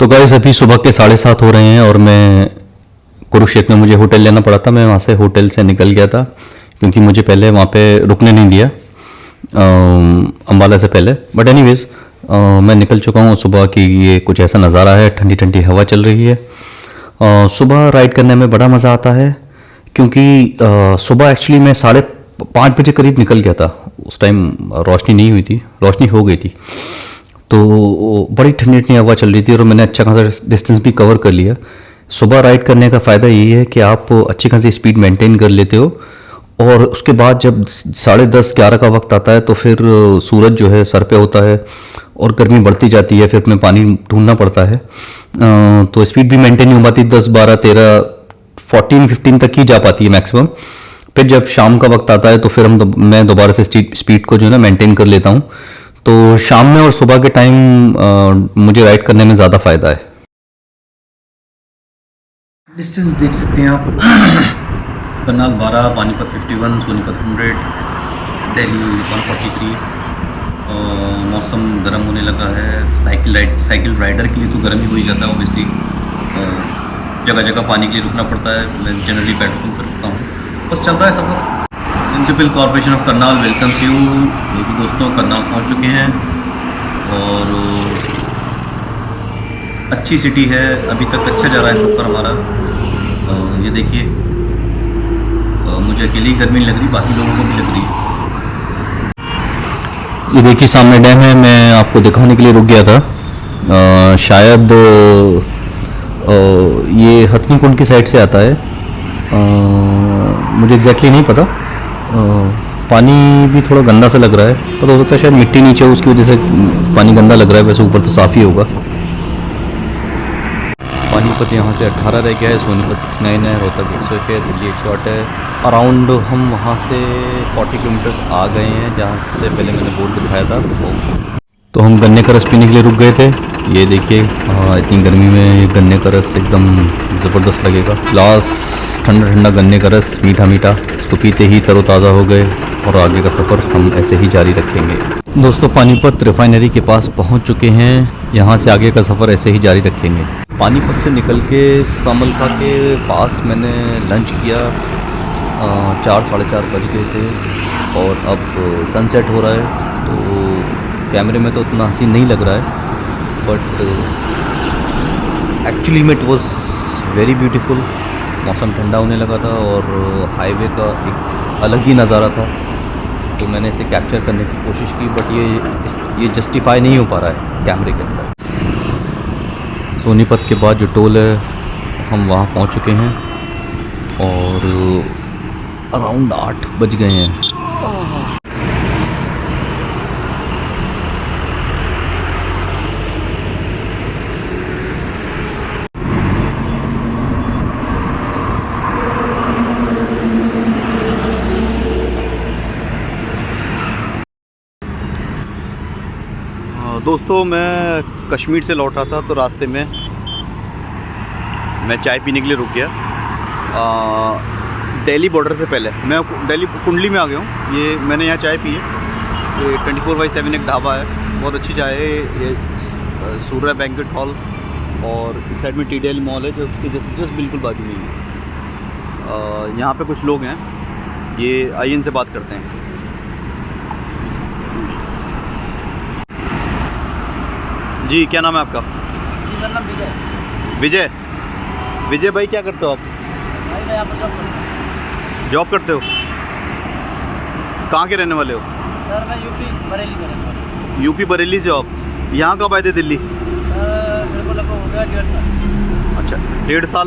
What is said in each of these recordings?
तो गाइस अभी सुबह के 7:30 हो रहे हैं और मैं कुरुक्षेत्र में मुझे होटल लेना पड़ा था। मैं वहाँ से होटल से निकल गया था क्योंकि मुझे पहले वहाँ पे रुकने नहीं दिया अम्बाला से पहले। बट एनीवेज मैं निकल चुका हूँ। सुबह की ये कुछ ऐसा नज़ारा है, ठंडी ठंडी हवा चल रही है। सुबह राइड करने में बड़ा मज़ा आता है क्योंकि सुबह एक्चुअली मैं 5:30 करीब निकल गया था। उस टाइम रोशनी नहीं हुई थी, रोशनी हो गई थी, तो बड़ी ठंडी ठंडी हवा चल रही थी और मैंने अच्छा खासा डिस्टेंस भी कवर कर लिया। सुबह राइड करने का फ़ायदा यही है कि आप अच्छी खासी स्पीड मेंटेन कर लेते हो और उसके बाद जब 10:30-11 का वक्त आता है तो फिर सूरज जो है सर पे होता है और गर्मी बढ़ती जाती है, फिर अपने पानी ढूंढना पड़ता है। तो स्पीड भी मेंटेन नहीं हो पाती, 10, 12, 13, 14, 15 तक ही जा पाती है मैक्सिमम। फिर जब शाम का वक्त आता है तो फिर मैं दोबारा से स्पीड को जो है ना मेंटेन कर लेता हूँ। तो शाम में और सुबह के टाइम मुझे राइड करने में ज़्यादा फ़ायदा है। डिस्टेंस देख सकते हैं आप करनाल 12, पानीपत 51, सोनीपत 100, दिल्ली 143। मौसम गर्म होने लगा है। साइकिल राइडर के लिए तो गर्म ही हो ही जाता है ऑब्वियसली। जगह जगह पानी के लिए रुकना पड़ता है। मैं जनरली पेट्रोल पर रुकता हूँ। बस चल रहा है सफ़र। Municipal corporation of Karnal welcomes you. मेरे दोस्तों करनाल पहुंच चुके हैं और अच्छी सिटी है। अभी तक अच्छा जा रहा है सफ़र हमारा। ये देखिए, मुझे अकेली गर्मी लग रही, बाकी लोगों को भी लग रही है। ये देखिए सामने डैम है। मैं आपको दिखाने के लिए रुक गया था। शायद ये हथनीकुंड की साइड से आता है। मुझे एग्जैक्टली नहीं पता। पानी भी थोड़ा गंदा सा लग रहा है, पता हो सकता है शायद मिट्टी नीचे हो, उसकी वजह से पानी गंदा लग रहा है। वैसे ऊपर तो साफ़ ही होगा। पानीपत यहाँ से 18 रह गया है, सोनीपत 69 है, रोहतक 101 है, दिल्ली 108 है। अराउंड हम वहाँ से 40 किलोमीटर आ गए हैं जहाँ से पहले मैंने बोर्ड दिखाया था। तो हम गन्ने का रस पीने के लिए रुक गए थे। ये देखिए, इतनी गर्मी में ये गन्ने का रस एकदम ज़बरदस्त लगेगा। लास्ट ठंडा ठंडा गन्ने का रस, मीठा मीठा, इसको पीते ही तरोताज़ा हो गए और आगे का सफ़र हम ऐसे ही जारी रखेंगे। दोस्तों पानीपत रिफाइनरी के पास पहुंच चुके हैं। यहाँ से आगे का सफ़र ऐसे ही जारी रखेंगे। पानीपत से निकल के सामलखा के पास मैंने लंच किया। 4, 4:30 बज गए थे और अब सनसेट हो रहा है। तो कैमरे में तो उतना हसीन नहीं लग रहा है, बट एक्चुअली में इट वॉज वेरी ब्यूटीफुल। मौसम ठंडा होने लगा था और हाईवे का एक अलग ही नज़ारा था। तो मैंने इसे कैप्चर करने की कोशिश की, बट ये जस्टिफाई नहीं हो पा रहा है कैमरे के अंदर। सोनीपत के बाद जो टोल है, हम वहाँ पहुँच चुके हैं और अराउंड 8 बज गए हैं। दोस्तों मैं कश्मीर से लौट रहा था तो रास्ते में मैं चाय पीने के लिए रुक गया। दिल्ली बॉर्डर से पहले मैं दिल्ली कुंडली में आ गया हूँ। ये मैंने यहाँ चाय पी है। ये 24/7 एक ढाबा है, बहुत अच्छी चाय है। ये सूर्य बैंक्वेट हॉल और इस साइड में टीडेल मॉल है जो उसके जस्ट बिल्कुल बाजू में है। यहाँ पे कुछ लोग हैं, ये आइए इनसे बात करते हैं। जी क्या नाम है आपका? जी मेरा नाम विजय। विजय। विजय भाई क्या करते हो आप? भाई मैं यहाँ पर जॉब करता हूँ। जॉब करते हो? कहाँ के रहने वाले हो? सर मैं यूपी बरेली में रहता हूँ। यूपी बरेली से हो आप? यहाँ कब आए थे दिल्ली? सर मेरे को लगभग हो गया 1.5 साल। अच्छा 1.5 साल।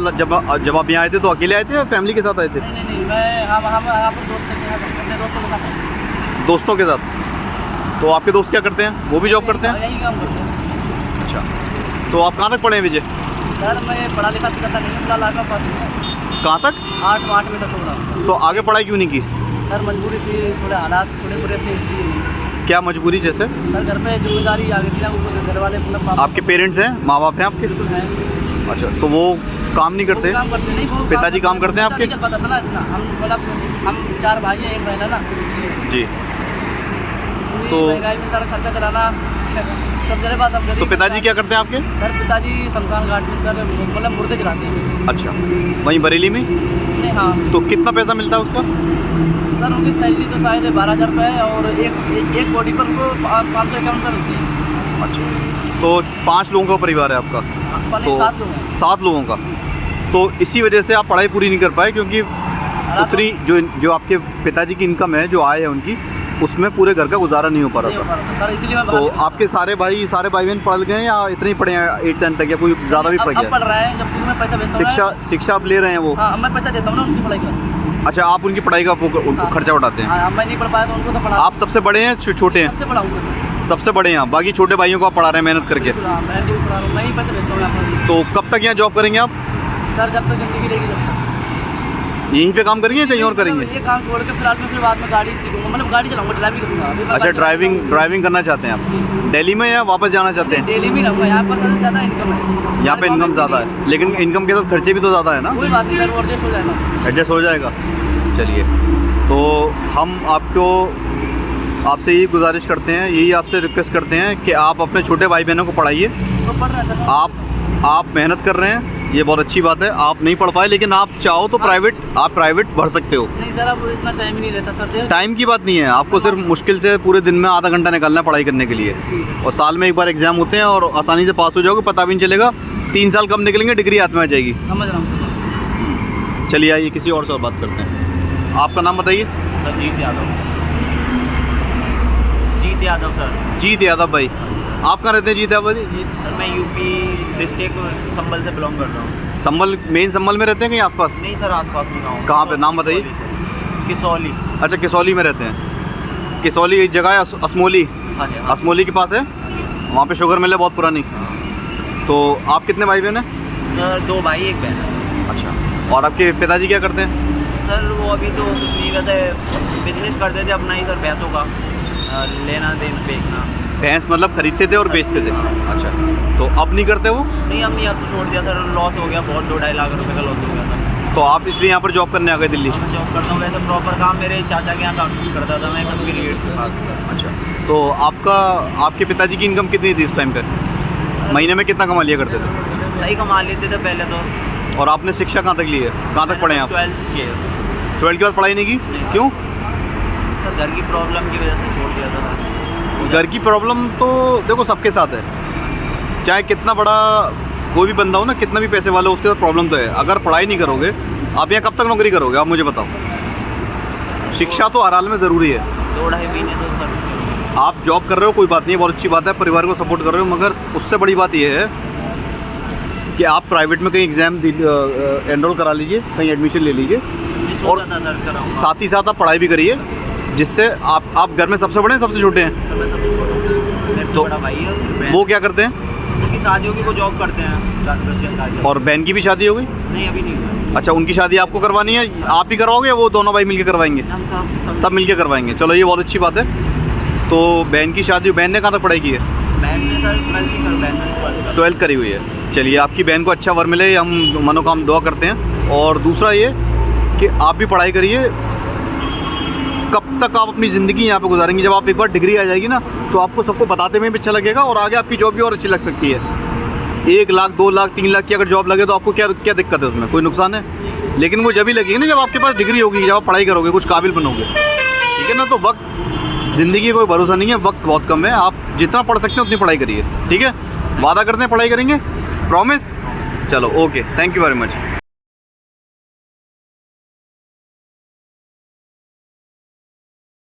जब आप यहाँ आए थे तो अकेले आए थे या फैमिली के साथ आए थे? नहीं मैं हम यहाँ पर दोस्त के यहाँ अपने दोस्तों के साथ आए। दोस्तों के साथ? तो आपके दोस्त क्या करते हैं? वो भी जॉब करते हैं? यही काम करते हैं। अच्छा, तो आप कहाँ तक पढ़े हैं विजय? सर मैं पढ़ा लिखा करता नहीं, फिलहाल आगे फर्स्ट। कहाँ तक? 8वीं तक पढ़ा। तो आगे पढ़ाई क्यों नहीं की? सर मजबूरी थी, थोड़े हालात थोड़े बुरे थे इसलिए। क्या मजबूरी जैसे? सर घर पे जिम्मेदारी आ गई थी ना, उनको घर वाले मतलब। आपके पेरेंट्स हैं, माँ बाप हैं आपके? बिल्कुल है। अच्छा, तो वो काम नहीं करते? काम करते नहीं, वो पिताजी काम करते हैं आपके? पता था ना इतना, हम मतलब हम 4 भाई हैं, एक बहन है ना, इसलिए। जी। तो महंगाई में सारा खर्चा कराना सब जगह बात अब तो पिताजी क्या करते हैं आपके? सर पिताजी शमशान घाट में सर मतलब मुर्दे जलाते हैं। अच्छा, वहीं बरेली में? नहीं हाँ तो कितना पैसा मिलता है उसका? सर उनकी सैलरी तो शायद 12,000 रुपये है और एक बॉडी पर उनको 551 मिलती है। अच्छा, तो 5 लोगों का परिवार है आपका? पहले तो 7 लोग हैं। 7 लोगों का। तो इसी वजह से आप पढ़ाई पूरी नहीं कर पाए, क्योंकि उतनी जो आपके पिताजी की इनकम है, जो आय है उनकी, उसमें पूरे घर का गुजारा नहीं हो पा नहीं रहा हो था। पा रहा था सर, इसीलिए मैं तो बाहर- आपके सारे भाई बहन पढ़ गए हैं या इतने ही पढ़े हैं 8-10 तक, या कोई ज़्यादा भी पढ़ अब गया? पढ़ रहे हैं, जब मैं पैसा भेजता हूँ शिक्षा आप ले रहे हैं वो? हाँ मैं पैसा देता हूँ ना उनकी पढ़ाई का। अच्छा, आप उनकी पढ़ाई का हाँ। खर्चा उठाते हैं? हाँ मैं नहीं पढ़ पाया तो उनको तो पढ़ा। आप सबसे बड़े हैं छोटे हैं? सबसे पढ़ाऊँ सर। सबसे बड़े हैं आप, बाकी छोटे भाइयों को आप पढ़ा रहे हैं मेहनत करके। हाँ मैं भी पढ़ा रहा हूँ, मैं ही पैसे भेजता हूँ यहाँ पर। तो कब तक यहाँ जॉब करेंगे आप? सर जब तक जिंदगी रहेगी जब तक। यहीं पे काम करेंगे, कहीं और करेंगे? ये काम छोड़ के फिलहाल मैं फिर बाद में गाड़ी सीखूंगा, मतलब गाड़ी चलाऊंगा, ड्राइविंग करूँगा। अभी मैं अच्छा, गाड़ी ड्राइविंग करना चाहते हैं आप दिल्ली में, या वापस जाना चाहते हैं? डेली में रहूँगा, यहाँ पर सबसे ज़्यादा इनकम है। यहाँ पे इनकम ज़्यादा है, लेकिन इनकम के साथ खर्चे भी तो ज़्यादा है ना? कोई बात नहीं सर, वो एडजस्ट हो जाएगा। एडजस्ट हो जाएगा। चलिए, तो हम आपसे यही गुजारिश करते हैं, यही आपसे रिक्वेस्ट करते हैं कि आप अपने छोटे भाई बहनों को पढ़ाइए। तो पढ़ रहे हैं सर। आप मेहनत कर रहे हैं, ये बहुत अच्छी बात है। आप नहीं पढ़ पाए, लेकिन आप चाहो तो प्राइवेट भर सकते हो। नहीं सर, अब इतना टाइम ही नहीं रहता सर। टाइम की बात नहीं है, आपको सिर्फ मुश्किल से पूरे दिन में आधा घंटा निकालना है पढ़ाई करने के लिए, और साल में एक बार एग्जाम होते हैं और आसानी से पास हो जाओगे, पता भी नहीं चलेगा। 3 साल कम निकलेंगे, डिग्री हाथ में आ जाएगी। समझ रहा हूँ सर। चलिए आइए किसी और से और बात करते हैं। आपका नाम बताइए। सर जीत यादव। जीत यादव सर। जीत यादव भाई, आप कहाँ रहते हैं जीत यादव भाई? सर मैं यूपी डिस्ट्रिक्ट संभल से बिलोंग करता हूँ। संभल, मेन संभल में रहते हैं कहीं आसपास? नहीं सर, आसपास में गाँव। कहाँ पे, नाम बताइए। किसौली। अच्छा, किसौली में रहते हैं। किसौली एक जगह है असमोली, हाँ जी हाँ। असमोली के पास है, वहाँ पे शुगर मिल है बहुत पुरानी। तो आप कितने भाई बहन हैं? सर 2 भाई 1 बहन है। अच्छा, और आपके पिताजी क्या करते हैं? सर वो अभी तो कुछ नहीं, वैसे बिजनेस करते थे अपना ही सर, भैंसों का लेना देना बेचना। भैंस मतलब खरीदते थे और बेचते थे? अच्छा, तो अब नहीं करते वो? नहीं हम नहीं, अब तो छोड़ दिया सर, लॉस हो गया बहुत, 2-2.5 लाख रुपए का लॉस हो गया था। तो आप इसलिए यहाँ पर जॉब करने आ गए दिल्ली? मैं जॉब करता हूँ, वैसे प्रॉपर काम मेरे चाचा के यहाँ काम करता था मैं, कश्मीरी गेट के पास। अच्छा, तो आपके पिताजी की इनकम कितनी थी उस टाइम पर? महीने में कितना कमा लिया करते थे? सही कमा लेते थे पहले तो। और आपने शिक्षा कहाँ तक ली है, कहाँ तक पढ़े हैं आप? 12th किए। 12th के बाद पढ़ाई नहीं की? क्यों? सर घर की प्रॉब्लम की वजह से छोड़ दिया था। घर की प्रॉब्लम तो देखो सबके साथ है, चाहे कितना बड़ा कोई भी बंदा हो ना, कितना भी पैसे वाला हो, उसके साथ प्रॉब्लम तो है। अगर पढ़ाई नहीं करोगे, आप यहाँ कब तक नौकरी करोगे, आप मुझे बताओ। शिक्षा तो हर हाल में ज़रूरी है। 2-2.5 महीने तो सर। आप जॉब कर रहे हो, कोई बात नहीं है, बहुत अच्छी बात है, परिवार को सपोर्ट कर रहे हो, मगर उससे बड़ी बात यह है कि आप प्राइवेट में कहीं एग्ज़ाम एनरोल करा लीजिए, कहीं एडमिशन ले लीजिए, और साथ ही साथ आप पढ़ाई भी करिए, जिससे आप घर में सबसे बड़े हैं, सबसे छोटे हैं? तो बड़ा भाई है, वो क्या करते हैं? उनकी शादी होगी, वो जॉब करते हैं। और बहन की भी शादी हो गई? नहीं अभी नहीं हुआ। अच्छा, उनकी शादी आपको करवानी है, आप ही करवाओगे या वो दोनों भाई मिलके करवाएंगे? हम सब सब मिलके करवाएंगे। चलो ये बहुत अच्छी बात है। तो बहन की शादी, बहन ने कहाँ तक पढ़ाई की है? बहन ने सर 12th की, सर बहन ने 12th करी हुई है। चलिए, आपकी बहन को अच्छा वर मिले, हम मनोकाम दुआ करते हैं। और दूसरा ये कि आप भी पढ़ाई करिए। कब तक आप अपनी ज़िंदगी यहाँ पे गुजारेंगे? जब आप एक बार डिग्री आ जाएगी ना, तो आपको सबको बताते में भी अच्छा लगेगा, और आगे आपकी जॉब भी और अच्छी लग सकती है। 1 लाख, 2 लाख, 3 लाख की अगर जॉब लगे तो आपको क्या दिक्कत है उसमें? कोई नुकसान है? लेकिन वो जब ही लगेगी ना, जब आपके पास डिग्री होगी, जब आप पढ़ाई करोगे, कुछ काबिल बनोगे, ठीक है ना? तो वक्त, ज़िंदगी का कोई भरोसा नहीं है, वक्त बहुत कम है। आप जितना पढ़ सकते हैं उतनी पढ़ाई करिए, ठीक है? वादा करते हैं पढ़ाई करेंगे, प्रॉमिस? चलो okay, thank you very much.